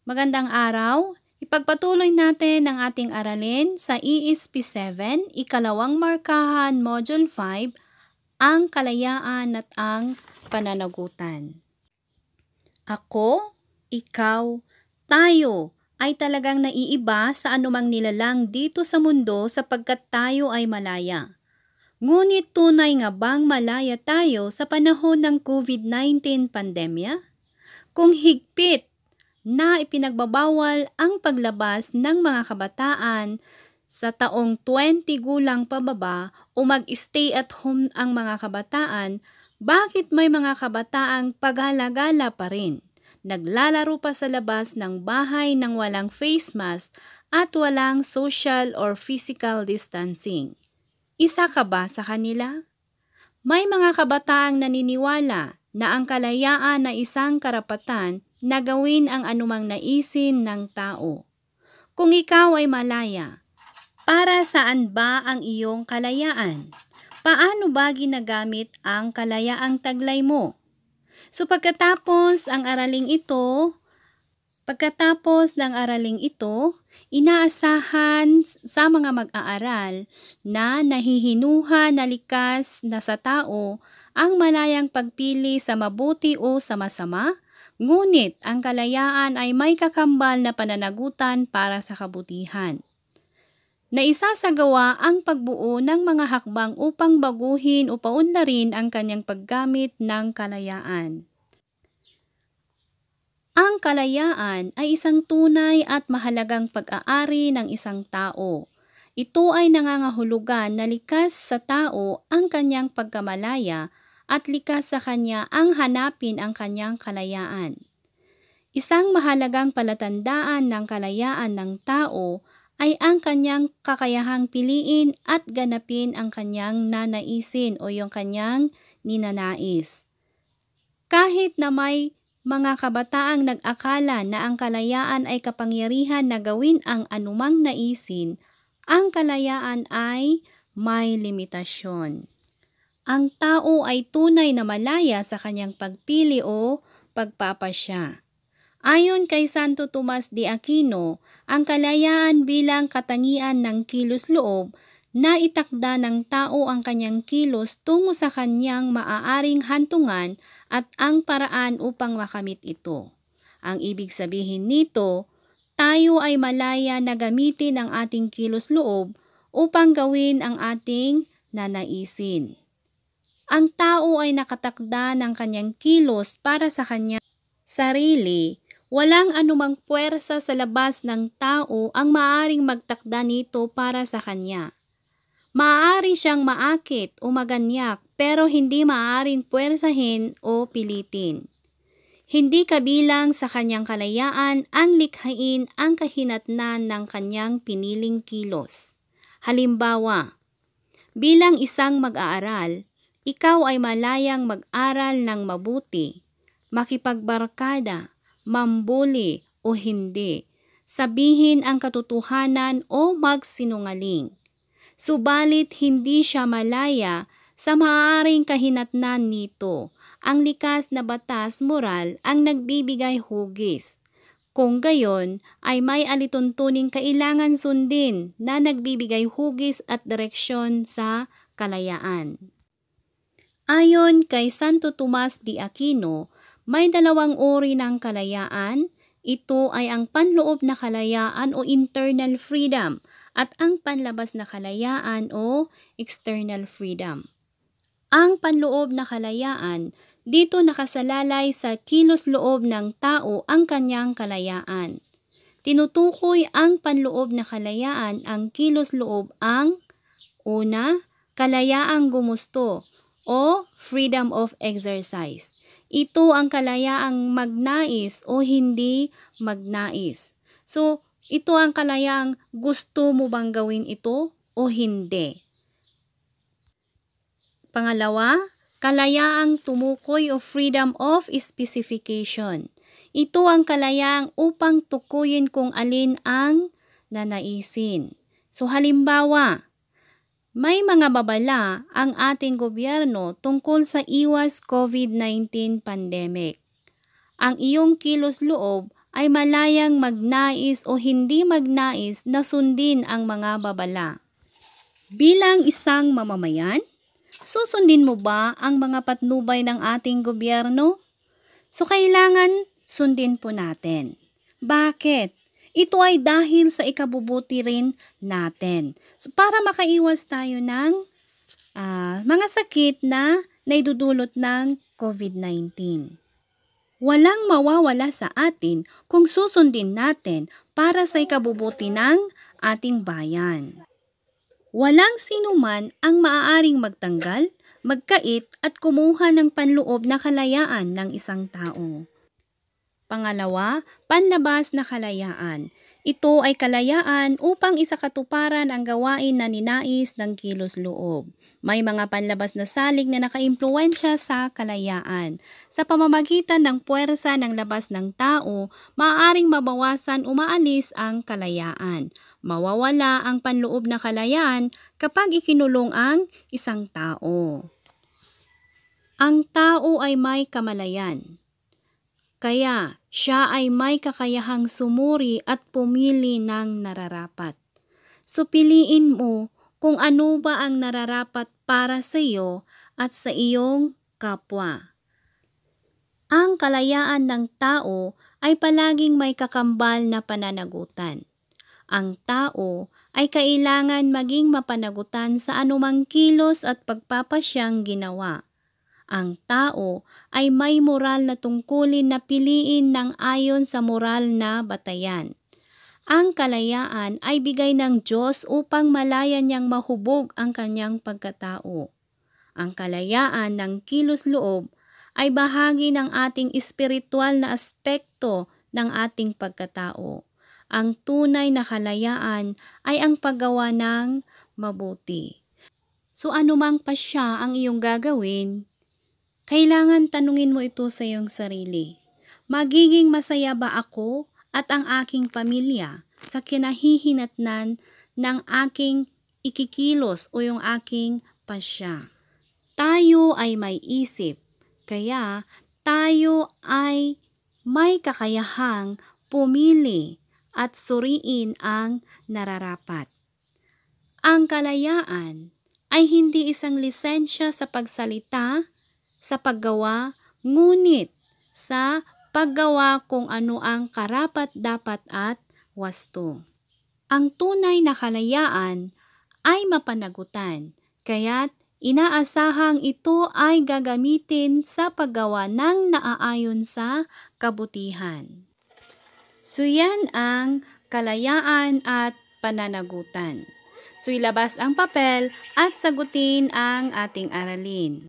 Magandang araw! Ipagpatuloy natin ang ating aralin sa ESP 7, ikalawang markahan, Module 5, ang kalayaan at ang pananagutan. Ako, ikaw, tayo ay talagang naiiba sa anumang nilalang dito sa mundo sapagkat tayo ay malaya. Ngunit tunay nga bang malaya tayo sa panahon ng COVID-19 pandemya? Kung higpit na ipinagbabawal ang paglabas ng mga kabataan sa taong 20 gulang pababa o mag-stay at home ang mga kabataan, bakit may mga kabataang paghalagala pa rin? Naglalaro pa sa labas ng bahay ng walang face mask at walang social or physical distancing. Isa ka ba sa kanila? May mga kabataang naniniwala na ang kalayaan na isang karapatan na gawin ang anumang naisin ng tao. Kung ikaw ay malaya, para saan ba ang iyong kalayaan? Paano ba ginagamit ang kalayaang taglay mo? So pagkatapos ng araling ito, inaasahan sa mga mag-aaral na nahihinuha na likas na sa tao ang malayang pagpili sa mabuti o sa masama, ngunit ang kalayaan ay may kakambal na pananagutan para sa kabutihan. Naisasagawa ang pagbuo ng mga hakbang upang baguhin o paunlarin ang kanyang paggamit ng kalayaan. Ang kalayaan ay isang tunay at mahalagang pag-aari ng isang tao. Ito ay nangangahulugan na likas sa tao ang kanyang pagkamalaya at likas sa kanya ang hanapin ang kanyang kalayaan. Isang mahalagang palatandaan ng kalayaan ng tao ay ang kanyang kakayahang piliin at ganapin ang kanyang nanaisin o yung kanyang ninanais. Kahit na may mga kabataang nag-akala na ang kalayaan ay kapangyarihan na gawin ang anumang naisin, ang kalayaan ay may limitasyon. Ang tao ay tunay na malaya sa kanyang pagpili o pagpapasya. Ayon kay Santo Tomas de Aquino, ang kalayaan bilang katangian ng kilos-loob na itakda ng tao ang kanyang kilos tungo sa kanyang maaaring hantungan at ang paraan upang makamit ito. Ang ibig sabihin nito, tayo ay malaya na gamitin ang ating kilos-loob upang gawin ang ating nanaisin. Ang tao ay nakatakda ng kanyang kilos para sa kanyang sarili. Walang anumang puwersa sa labas ng tao ang maaaring magtakda nito para sa kanya. Maaari siyang maakit o maganyak pero hindi maaaring puwersahin o pilitin. Hindi kabilang sa kanyang kalayaan ang likhain ang kahinatnan ng kanyang piniling kilos. Halimbawa, bilang isang mag-aaral, ikaw ay malayang mag-aral ng mabuti, makipagbarkada, mambuli o hindi, sabihin ang katotohanan o magsinungaling. Subalit hindi siya malaya sa maaaring kahinatnan nito. Ang likas na batas moral ang nagbibigay hugis. Kung gayon ay may alituntuning kailangan sundin na nagbibigay hugis at direksyon sa kalayaan. Ayon kay Santo Tomas de Aquino, may dalawang uri ng kalayaan. Ito ay ang panloob na kalayaan o internal freedom at ang panlabas na kalayaan o external freedom. Ang panloob na kalayaan, dito nakasalalay sa kilos-loob ng tao ang kanyang kalayaan. Tinutukoy ang panloob na kalayaan ang kilos-loob ang una, kalayaang gumusto o freedom of exercise. Ito ang kalayaang magnais o hindi magnais. So, ito ang kalayaang gusto mo bang gawin ito o hindi. Pangalawa, kalayaang tumukoy o freedom of specification. Ito ang kalayaang upang tukuyin kung alin ang nanaisin. So halimbawa, may mga babala ang ating gobyerno tungkol sa iwas COVID-19 pandemic. ang iyong kilos loob ay malayang magnais o hindi magnais na sundin ang mga babala. Bilang isang mamamayan, susundin mo ba ang mga patnubay ng ating gobyerno? So kailangan sundin po natin. Bakit? Ito ay dahil sa ikabubuti rin natin. So para makaiwas tayo ng mga sakit na naidudulot ng COVID-19. Walang mawawala sa atin kung susundin natin para sa ikabubuti ng ating bayan. Walang sinuman ang maaaring magtanggal, magkait at kumuha ng panloob na kalayaan ng isang tao. Pangalawa, panlabas na kalayaan. Ito ay kalayaan upang isakatuparan ang gawain na ninais ng kilos loob. May mga panlabas na salig na nakaimpluwensya sa kalayaan. Sa pamamagitan ng puwersa ng labas ng tao, maaaring mabawasan o maalis ang kalayaan. Mawawala ang panloob na kalayaan kapag ikinulong ang isang tao. Ang tao ay may kamalayan. Kaya siya ay may kakayahang sumuri at pumili ng nararapat. So piliin mo kung ano ba ang nararapat para sa iyo at sa iyong kapwa. Ang kalayaan ng tao ay palaging may kakambal na pananagutan. Ang tao ay kailangan maging mapanagutan sa anumang kilos at pagpapasyang ginawa. Ang tao ay may moral na tungkulin na piliin ng ayon sa moral na batayan. Ang kalayaan ay bigay ng Diyos upang malaya niyang mahubog ang kanyang pagkatao. Ang kalayaan ng kilos loob ay bahagi ng ating espiritual na aspekto ng ating pagkatao. Ang tunay na kalayaan ay ang paggawa ng mabuti. So anumang pasya ang iyong gagawin, kailangan tanungin mo ito sa iyong sarili. Magiging masaya ba ako at ang aking pamilya sa kinahihinatnan ng aking ikikilos o yung aking pasya? Tayo ay may isip, kaya tayo ay may kakayahang pumili at suriin ang nararapat. Ang kalayaan ay hindi isang lisensya sa pagsalita, sa paggawa, ngunit sa paggawa kung ano ang karapat-dapat at wasto. Ang tunay na kalayaan ay mapanagutan, kaya't inaasahang ito ay gagamitin sa paggawa ng naaayon sa kabutihan. So yan ang kalayaan at pananagutan. So ilabas ang papel at sagutin ang ating aralin.